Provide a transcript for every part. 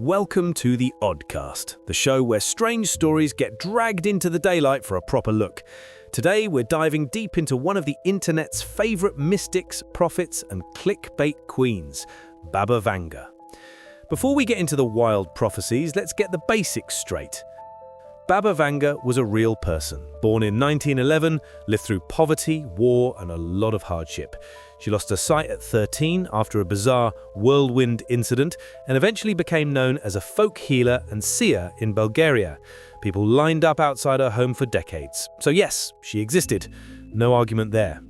Welcome to the Oddcast, the show where strange stories get dragged into the daylight for a proper look. Today we're diving deep into one of the internet's favorite mystics, prophets and clickbait queens, Baba Vanga. Before we get into the wild prophecies, let's get the basics straight. Baba Vanga was a real person, born in 1911, lived through poverty, war and a lot of hardship. She lost her sight at 13 after a bizarre whirlwind incident and eventually became known as a folk healer and seer in Bulgaria. People lined up outside her home for decades. So yes, she existed. No argument there.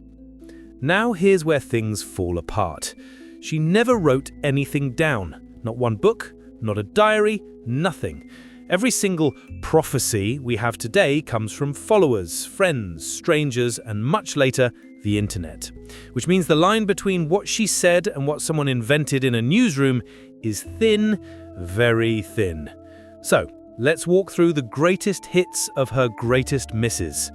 Now here's where things fall apart. She never wrote anything down. Not one book, not a diary, nothing. Every single prophecy we have today comes from followers, friends, strangers, and much later, the internet. Which means the line between what she said and what someone invented in a newsroom is thin, very thin. So, let's walk through the greatest hits of her greatest misses.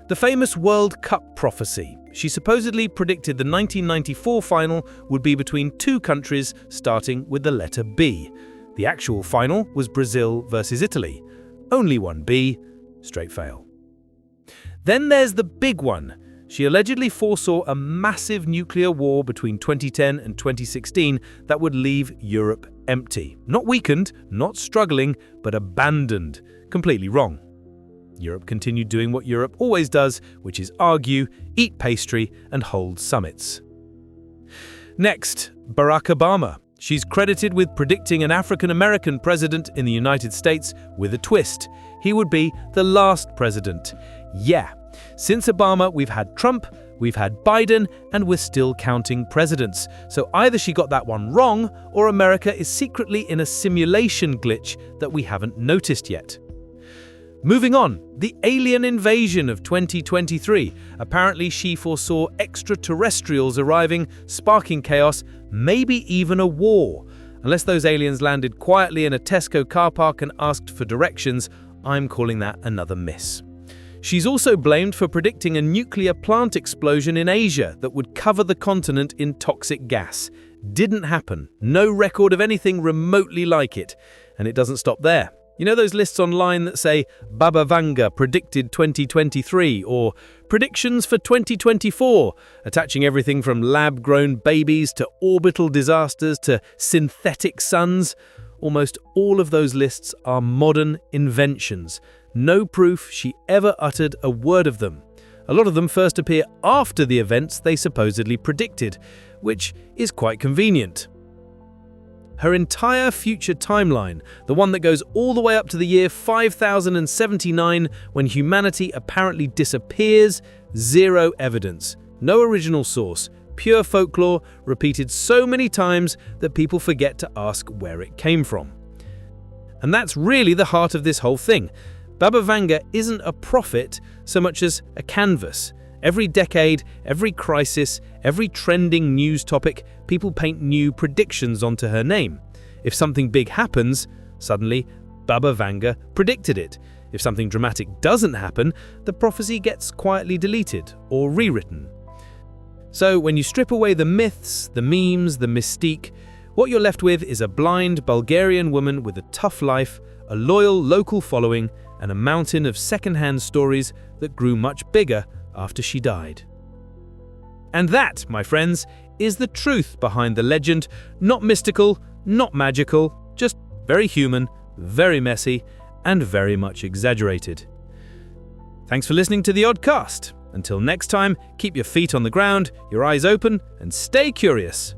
The famous World Cup prophecy. She supposedly predicted the 1994 final would be between two countries starting with the letter B. The actual final was Brazil versus Italy. Only one B, straight fail. Then there's the big one. She allegedly foresaw a massive nuclear war between 2010 and 2016 that would leave Europe empty. Not weakened, not struggling, but abandoned. Completely wrong. Europe continued doing what Europe always does, which is argue, eat pastry, and hold summits. Next, Barack Obama. She's credited with predicting an African-American president in the United States with a twist. He would be the last president. Yeah, since Obama, we've had Trump, we've had Biden, and we're still counting presidents. So either she got that one wrong, or America is secretly in a simulation glitch that we haven't noticed yet. Moving on, the alien invasion of 2023. Apparently she foresaw extraterrestrials arriving, sparking chaos, maybe even a war. Unless those aliens landed quietly in a Tesco car park and asked for directions, I'm calling that another miss. She's also blamed for predicting a nuclear plant explosion in Asia that would cover the continent in toxic gas. Didn't happen. No record of anything remotely like it. And it doesn't stop there. You know those lists online that say Baba Vanga predicted 2023 or predictions for 2024, attaching everything from lab-grown babies to orbital disasters to synthetic suns? Almost all of those lists are modern inventions. No proof she ever uttered a word of them. A lot of them first appear after the events they supposedly predicted, which is quite convenient. Her entire future timeline, the one that goes all the way up to the year 5079 when humanity apparently disappears, zero evidence, no original source, pure folklore repeated so many times that people forget to ask where it came from. And that's really the heart of this whole thing. Baba Vanga isn't a prophet so much as a canvas. Every decade, every crisis, every trending news topic, people paint new predictions onto her name. If something big happens, suddenly Baba Vanga predicted it. If something dramatic doesn't happen, the prophecy gets quietly deleted or rewritten. So when you strip away the myths, the memes, the mystique, what you're left with is a blind Bulgarian woman with a tough life, a loyal local following, and a mountain of second-hand stories that grew much bigger after she died. And that, my friends, is the truth behind the legend. Not mystical, not magical, just very human, very messy, and very much exaggerated. Thanks for listening to the Oddcast. Until next time, keep your feet on the ground, your eyes open, and stay curious.